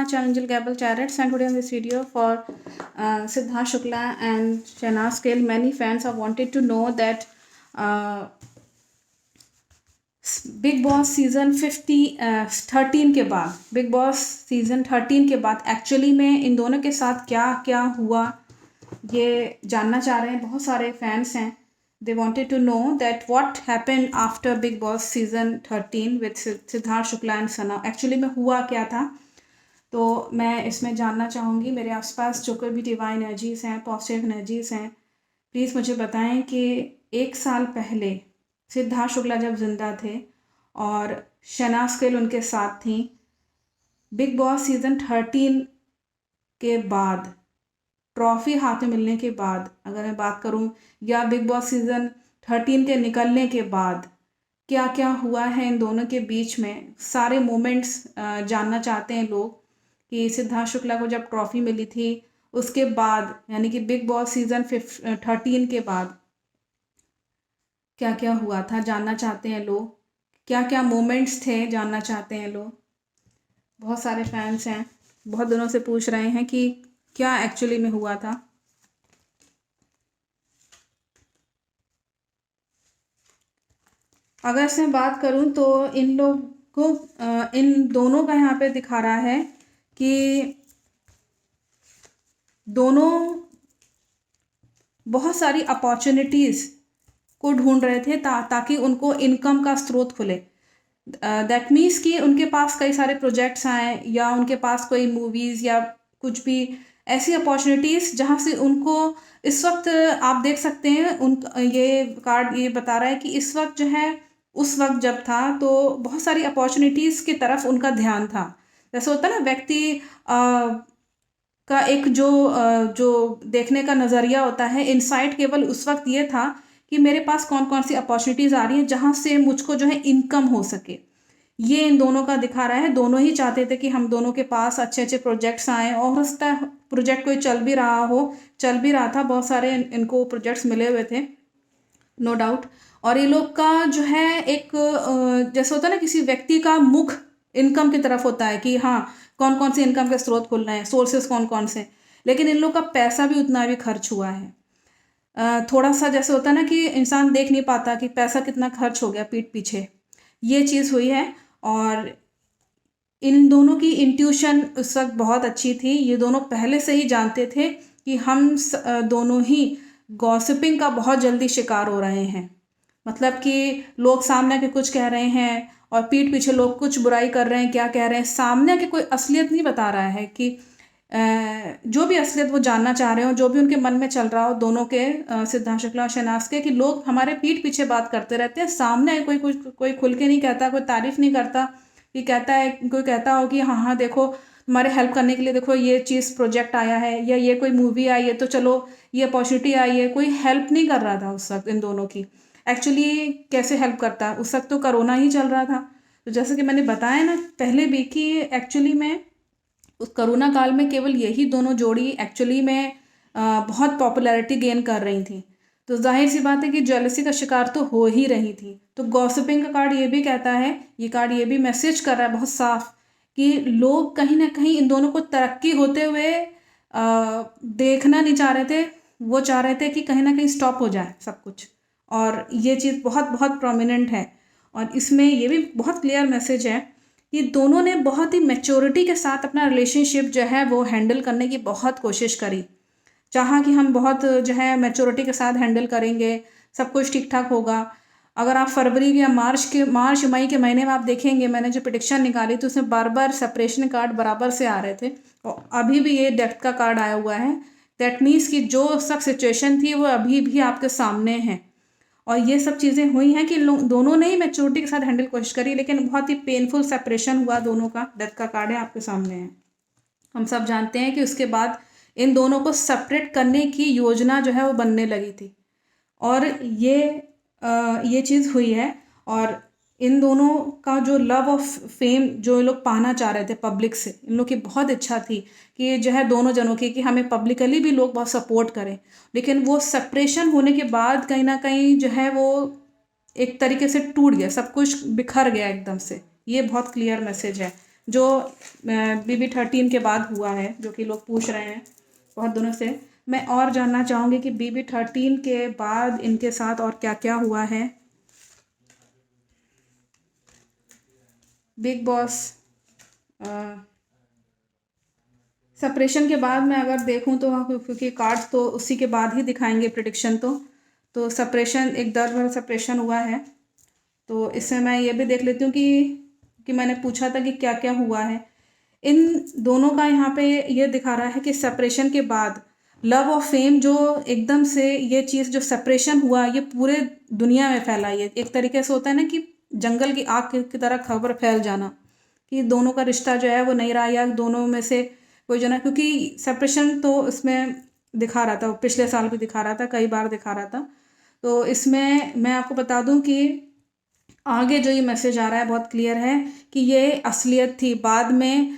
channel Angel Gabel Chariots, and today in this video for Siddharth Shukla and Shahnaz Gill. Many fans have wanted to know that big Boss season 13 के बाद big Boss season 13 के बाद actually में इन दोनों के साथ क्या क्या हुआ ये जानना चाह रहे हैं। बहुत सारे फैंस हैं, they wanted to know that what happened after Bigg Boss season 13 with Siddharth Shukla and Sana. Actually में हुआ क्या था, तो मैं इसमें जानना चाहूँगी। मेरे आसपास जो कोई भी डिवाइन एनर्जीज़ हैं, पॉजिटिव एनर्जीज़ हैं, प्लीज़ मुझे बताएं कि 1 साल पहले सिद्धार्थ शुक्ला जब जिंदा थे और शहनाज गिल उनके साथ थी, बिग बॉस सीज़न 13 के बाद ट्रॉफ़ी हाथ में मिलने के बाद अगर मैं बात करूं, या बिग बॉस सीज़न 13 के निकलने के बाद क्या क्या हुआ है इन दोनों के बीच में, सारे मोमेंट्स जानना चाहते हैं लोग। कि सिद्धार्थ शुक्ला को जब ट्रॉफ़ी मिली थी उसके बाद, यानी कि बिग बॉस सीज़न 13 के बाद क्या क्या हुआ था जानना चाहते हैं लोग। क्या क्या मोमेंट्स थे जानना चाहते हैं लोग। बहुत सारे फैंस हैं, बहुत दिनों से पूछ रहे हैं कि क्या एक्चुअली में हुआ था। अगर से बात करूं तो इन दोनों का यहाँ पे दिखा रहा है कि दोनों बहुत सारी अपॉर्चुनिटीज़ को ढूंढ रहे थे ताकि उनको इनकम का स्रोत खुले। दैट मीन्स कि उनके पास कई सारे प्रोजेक्ट्स आए, या उनके पास कोई मूवीज़ या कुछ भी ऐसी अपॉर्चुनिटीज़ जहाँ से उनको इस वक्त आप देख सकते हैं। ये कार्ड ये बता रहा है कि इस वक्त जो है, उस वक्त जब था तो बहुत सारी अपॉर्चुनिटीज़ की तरफ उनका ध्यान था। जैसे होता है ना, व्यक्ति का एक जो देखने का नज़रिया होता है, इनसाइट केवल उस वक्त ये था कि मेरे पास कौन कौन सी अपॉर्चुनिटीज़ आ रही हैं जहाँ से मुझको जो है इनकम हो सके। ये इन दोनों का दिखा रहा है। दोनों ही चाहते थे कि हम दोनों के पास अच्छे अच्छे प्रोजेक्ट्स आएँ, और हो सकता है प्रोजेक्ट कोई चल भी रहा था। बहुत सारे इनको प्रोजेक्ट्स मिले हुए थे, नो डाउट। और ये लोग का जो है एक जैसे होता है ना, किसी व्यक्ति का मुख इनकम की तरफ होता है कि हाँ, कौन कौन से इनकम के स्रोत खुल रहे हैं, सोर्सेस कौन कौन से। लेकिन इन लोग का पैसा भी उतना भी खर्च हुआ है। थोड़ा सा जैसे होता है ना कि इंसान देख नहीं पाता कि पैसा कितना खर्च हो गया पीठ पीछे, ये चीज़ हुई है। और इन दोनों की इंट्यूशन उस वक्त बहुत अच्छी थी। ये दोनों पहले से ही जानते थे कि हम दोनों ही गॉसिपिंग का बहुत जल्दी शिकार हो रहे हैं। मतलब कि लोग सामने के कुछ कह रहे हैं और पीठ पीछे लोग कुछ बुराई कर रहे हैं, क्या कह रहे हैं, सामने के कोई असलियत नहीं बता रहा है। कि जो भी असलियत वो जानना चाह रहे हो, जो भी उनके मन में चल रहा हो, दोनों के सिद्धार्थ शुक्ला और शहनाज के, कि लोग हमारे पीठ पीछे बात करते रहते हैं, सामने कोई खुल के नहीं कहता, कोई तारीफ नहीं करता। कि कहता है, कोई कहता हो कि हाँ हाँ देखो तुम्हारे हेल्प करने के लिए देखो ये चीज़ प्रोजेक्ट आया है, या ये कोई मूवी आई है तो चलो ये अपॉर्चुनिटी आई है। कोई हेल्प नहीं कर रहा था उस वक्त इन दोनों की। एक्चुअली कैसे हेल्प करता, उस वक्त तो कोरोना ही चल रहा था। तो जैसे कि मैंने बताया ना पहले भी कि एक्चुअली में उस कोरोना काल में केवल यही दोनों जोड़ी एक्चुअली में बहुत पॉपुलैरिटी गेन कर रही थी। तो जाहिर सी बात है कि जेलसी का शिकार तो हो ही रही थी। तो गॉसिपिंग का कार्ड ये भी कहता है, ये कार्ड ये भी मैसेज कर रहा है बहुत साफ कि लोग कहीं ना कहीं इन दोनों को तरक्की होते हुए देखना नहीं चाह रहे थे। वो चाह रहे थे कि कहीं ना कहीं स्टॉप हो जाए सब कुछ। और ये चीज़ बहुत बहुत प्रोमिनेंट है। और इसमें ये भी बहुत क्लियर मैसेज है कि दोनों ने बहुत ही मैच्योरिटी के साथ अपना रिलेशनशिप जो है वो हैंडल करने की बहुत कोशिश करी। चाहा कि हम बहुत जो है मैच्योरिटी के साथ हैंडल करेंगे, सब कुछ ठीक ठाक होगा। अगर आप फरवरी या मार्च मई के महीने में आप देखेंगे, मैंने जो प्रेडिक्शन निकाली थी उसमें बार बार सेपरेशन कार्ड बराबर से आ रहे थे, और अभी भी ये डेथ का कार्ड आया हुआ है। दैट मीन्स कि जो सब सिचुएशन थी वो अभी भी आपके सामने है। और ये सब चीज़ें हुई हैं कि दोनों ने ही मैच्योरिटी के साथ हैंडल कोशिश करी, लेकिन बहुत ही पेनफुल सेपरेशन हुआ दोनों का। डेथ का कार्ड है आपके सामने है। हम सब जानते हैं कि उसके बाद इन दोनों को सेपरेट करने की योजना जो है वो बनने लगी थी, और ये चीज़ हुई है। और इन दोनों का जो लव ऑफ फेम जो ये लोग पाना चाह रहे थे पब्लिक से, इन लोग की बहुत इच्छा थी कि जो है दोनों जनों की कि हमें पब्लिकली भी लोग बहुत सपोर्ट करें। लेकिन वो सेपरेशन होने के बाद कहीं ना कहीं जो है वो एक तरीके से टूट गया, सब कुछ बिखर गया एकदम से। ये बहुत क्लियर मैसेज है। जो BB13 के बाद हुआ है, जो कि लोग पूछ रहे हैं बहुत दिनों से। मैं और जानना चाहूँगी कि BB13 के बाद इनके साथ और क्या क्या हुआ है। बिग बॉस सेपरेशन के बाद मैं अगर देखूं तो क्योंकि कार्ड्स तो उसी के बाद ही दिखाएंगे प्रिडिक्शन, तो सेपरेशन, एक दर्द भरा सेपरेशन हुआ है। तो इससे मैं ये भी देख लेती हूँ कि मैंने पूछा था कि क्या क्या हुआ है। इन दोनों का यहाँ पे ये दिखा रहा है कि सेपरेशन के बाद लव और फेम, जो एकदम से ये चीज़ जो सेपरेशन हुआ ये पूरे दुनिया में फैला। ये एक तरीके से होता है ना कि जंगल की आग की तरह खबर फैल जाना कि दोनों का रिश्ता जो है वो नहीं रहा, या दोनों में से कोई जो ना, क्योंकि सेपरेशन तो इसमें दिखा रहा था, पिछले साल भी दिखा रहा था, कई बार दिखा रहा था। तो इसमें मैं आपको बता दूं कि आगे जो ये मैसेज आ रहा है बहुत क्लियर है कि ये असलियत थी। बाद में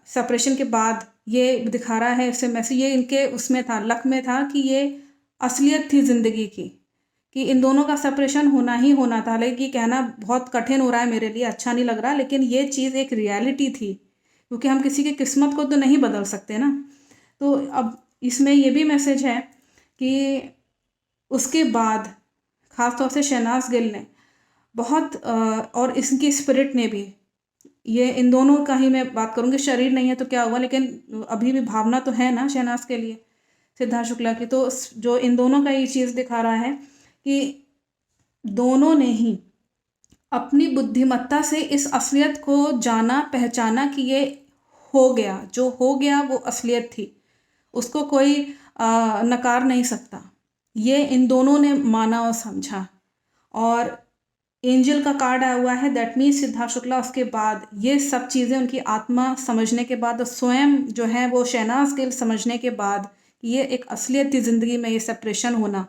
सेपरेशन के बाद ये दिखा रहा है इससे मैसेज, ये इनके उसमें था, लक में था कि ये असलियत थी ज़िंदगी की, कि इन दोनों का सेपरेशन होना ही होना था। हालांकि कहना बहुत कठिन हो रहा है मेरे लिए, अच्छा नहीं लग रहा, लेकिन ये चीज़ एक रियलिटी थी, क्योंकि हम किसी की किस्मत को तो नहीं बदल सकते ना। तो अब इसमें ये भी मैसेज है कि उसके बाद ख़ास तौर से शहनाज गिल ने बहुत और इसकी स्पिरिट ने भी, ये इन दोनों का ही मैं बात करूँगी, शरीर नहीं है तो क्या हुआ, लेकिन अभी भी भावना तो है ना शहनाज के लिए, सिद्धार्थ शुक्ला की। तो जो इन दोनों का ये चीज़ दिखा रहा है कि दोनों ने ही अपनी बुद्धिमत्ता से इस असलियत को जाना, पहचाना कि ये हो गया, जो हो गया वो असलियत थी, उसको कोई नकार नहीं सकता। ये इन दोनों ने माना और समझा। और एंजल का कार्ड आया हुआ है, दैट मीन्स सिद्धार्थ शुक्ला उसके बाद ये सब चीज़ें उनकी आत्मा समझने के बाद, स्वयं जो है वो शहनाज गिल समझने के बाद, ये एक असलियत थी ज़िंदगी में, ये सेपरेशन होना।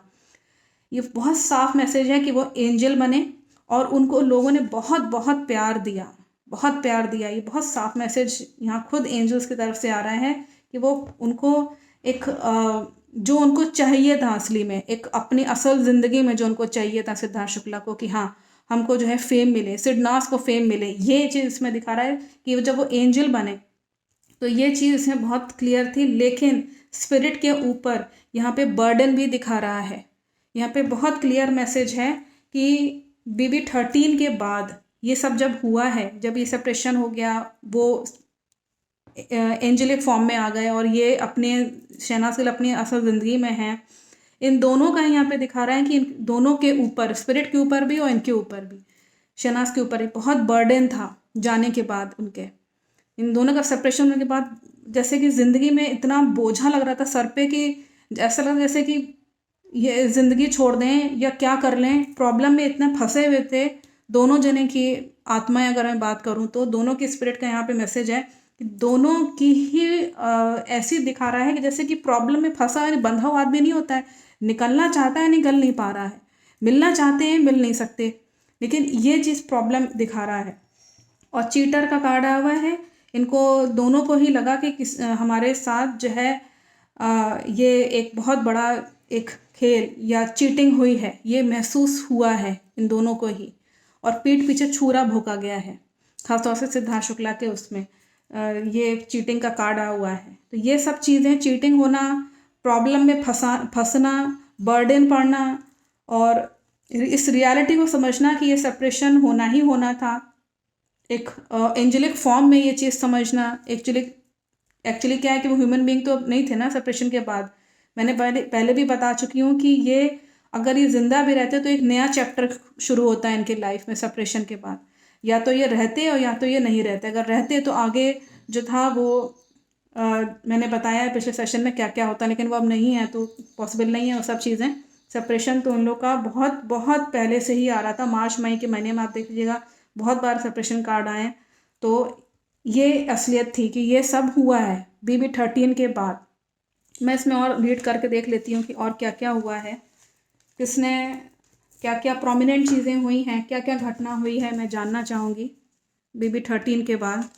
ये बहुत साफ मैसेज है कि वो एंजल बने और उनको लोगों ने बहुत बहुत प्यार दिया, बहुत प्यार दिया। ये बहुत साफ मैसेज यहाँ खुद एंजल्स की तरफ से आ रहा है कि वो उनको एक जो उनको चाहिए था असली में, एक अपनी असल ज़िंदगी में जो उनको चाहिए था सिद्धार्थ शुक्ला को, कि हाँ हमको जो है फेम मिले, सिडनास को फेम मिले, ये चीज़ इसमें दिखा रहा है कि जब वो एंजल बने तो ये चीज़ इसमें बहुत क्लियर थी। लेकिन स्पिरिट के ऊपर यहाँ पे बर्डन भी दिखा रहा है। यहाँ पे बहुत क्लियर मैसेज है कि BB13 के बाद ये सब जब हुआ है, जब ये सेपरेशन हो गया, वो एंजेलिक फॉर्म में आ गए और ये अपने शहनाज गिल अपनी असल ज़िंदगी में हैं। इन दोनों का यहाँ पे दिखा रहा है कि इन दोनों के ऊपर, स्पिरिट के ऊपर भी और इनके ऊपर भी, शहनाज के ऊपर बहुत बर्डन था जाने के बाद उनके। इन दोनों का सेपरेशन होने के बाद जैसे कि ज़िंदगी में इतना बोझा लग रहा था सर पे कि ऐसा लगा जैसे कि ये ज़िंदगी छोड़ दें या क्या कर लें, प्रॉब्लम में इतने फंसे हुए थे दोनों जने की आत्माएं। अगर मैं बात करूं तो दोनों की स्पिरिट का यहाँ पे मैसेज है कि दोनों की ही ऐसी दिखा रहा है कि जैसे कि प्रॉब्लम में फंसा है, बंधा हुआ आदमी नहीं होता है, निकलना चाहता है निकल नहीं पा रहा है, मिलना चाहते हैं मिल नहीं सकते, लेकिन ये चीज़ प्रॉब्लम दिखा रहा है। और चीटर का कार्ड आया हुआ है। इनको दोनों को ही लगा कि हमारे साथ जो है ये एक बहुत बड़ा एक खेल या चीटिंग हुई है, ये महसूस हुआ है इन दोनों को ही, और पीठ पीछे छुरा भोंका गया है, खासतौर से सिद्धार्थ शुक्ला के उसमें ये चीटिंग का कार्ड आया हुआ है। तो ये सब चीज़ें, चीटिंग होना, प्रॉब्लम में फंसना, बर्डन पड़ना, और इस रियलिटी को समझना कि ये सेपरेशन होना ही होना था, एक एंजेलिक फॉर्म में ये चीज़ समझना। एक्चुअली क्या है कि वो ह्यूमन बीइंग तो नहीं थे ना सेपरेशन के बाद। मैंने पहले भी बता चुकी हूँ कि ये अगर ये ज़िंदा भी रहते तो एक नया चैप्टर शुरू होता है इनके लाइफ में सेपरेशन के बाद। या तो ये रहते और या तो ये नहीं रहते। अगर रहते तो आगे जो था वो मैंने बताया है पिछले सेशन में क्या क्या होता है, लेकिन वो अब नहीं है तो पॉसिबल नहीं है वो सब चीज़ें। सेपरेशन तो उन लोग का बहुत बहुत पहले से ही आ रहा था, मार्च मई के महीने में आप देख लीजिएगा बहुत बार सेपरेशन कार्ड आए। तो ये असलियत थी कि ये सब हुआ है BB13 के बाद। मैं इसमें और रीड करके देख लेती हूँ कि और क्या क्या हुआ है, किसने क्या क्या प्रोमिनेंट चीज़ें हुई हैं, क्या क्या घटना हुई है, मैं जानना चाहूँगी BB13 के बाद।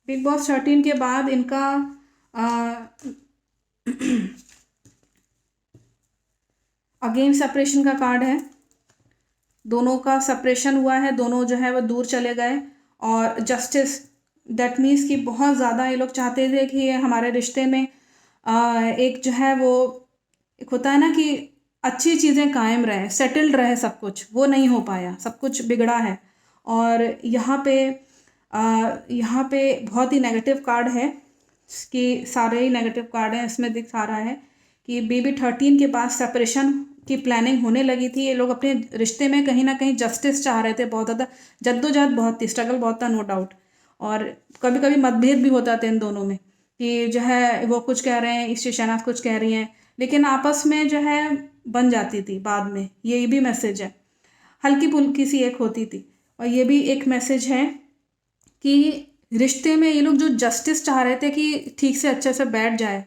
बिग बॉस 13 के बाद इनका अगेन सेपरेशन का कार्ड है। दोनों का सेपरेशन हुआ है, दोनों जो है वो दूर चले गए। और जस्टिस, दैट मीन्स कि बहुत ज़्यादा ये लोग चाहते थे कि ये हमारे रिश्ते में एक जो है वो, एक होता है ना कि अच्छी चीज़ें कायम रहे, सेटल्ड रहे सब कुछ, वो नहीं हो पाया, सब कुछ बिगड़ा है। और यहाँ पे बहुत ही नेगेटिव कार्ड है कि सारे ही नेगेटिव कार्ड हैं, इसमें दिखा रहा है कि BB13 के बाद सेपरेशन की प्लानिंग होने लगी थी। ये लोग अपने रिश्ते में कहीं ना कहीं जस्टिस चाह रहे थे, बहुत ज़्यादा जद्दोजहद बहुत थी, स्ट्रगल बहुत था, नो डाउट। और कभी कभी मतभेद भी होता था इन दोनों में कि जो है वो कुछ कह रहे हैं, ईशा शहनाज कुछ कह रही हैं, लेकिन आपस में जो है बन जाती थी बाद में। ये भी मैसेज है, हल्की फुल्की सी एक होती थी। और ये भी एक मैसेज है कि रिश्ते में ये लोग जो जस्टिस चाह रहे थे कि ठीक से अच्छे से बैठ जाए,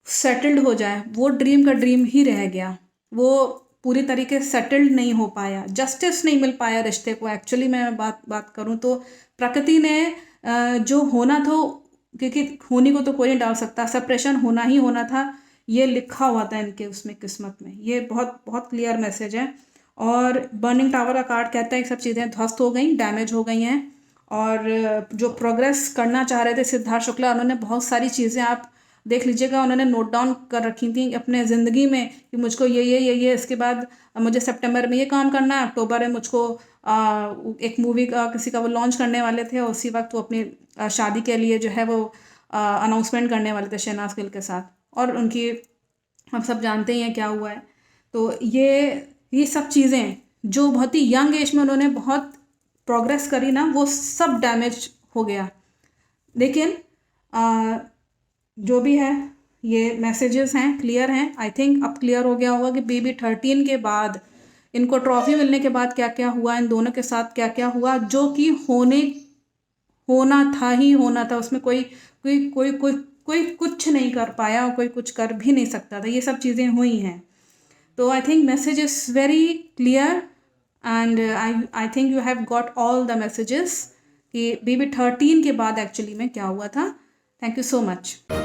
सेटल्ड हो जाए, वो ड्रीम का ड्रीम ही रह गया। वो पूरी तरीके से सेटल्ड नहीं हो पाया, जस्टिस नहीं मिल पाया रिश्ते को। एक्चुअली मैं बात करूँ तो प्रकृति ने जो होना था, क्योंकि होने को तो कोई नहीं डाल सकता, सेपरेशन होना ही होना था, ये लिखा हुआ था इनके उसमें किस्मत में। ये बहुत बहुत क्लियर मैसेज है। और बर्निंग टावर का कार्ड कहता है कि सब चीज़ें ध्वस्त हो गई, डैमेज हो गई हैं। और जो प्रोग्रेस करना चाह रहे थे सिद्धार्थ शुक्ला, उन्होंने बहुत सारी चीज़ें, आप देख लीजिएगा, उन्होंने नोट डाउन कर रखी थी अपने ज़िंदगी में कि मुझको ये इसके बाद मुझे सितंबर में ये काम करना है, अक्टूबर में मुझको एक मूवी का किसी का वो लॉन्च करने वाले थे, उसी वक्त वो अपनी शादी के लिए जो है वो अनाउंसमेंट करने वाले थे शहनाज गिल के साथ। और उनकी हम सब जानते ही हैं क्या हुआ है। तो ये सब चीज़ें जो बहुत ही यंग एज में उन्होंने बहुत प्रोग्रेस करी ना, वो सब डैमेज हो गया। लेकिन जो भी है, ये मैसेजेस हैं, क्लियर हैं। आई थिंक अब क्लियर हो गया होगा कि BB13 के बाद इनको ट्रॉफी मिलने के बाद क्या क्या हुआ, इन दोनों के साथ क्या क्या हुआ, जो कि होना था ही होना था। उसमें कोई कोई कोई कोई कोई कुछ नहीं कर पाया और कोई कुछ कर भी नहीं सकता था। ये सब चीज़ें हुई हैं। तो I think message is very clear and I think you have got all the messages कि BB13 के बाद एक्चुअली में क्या हुआ था। Thank you so much.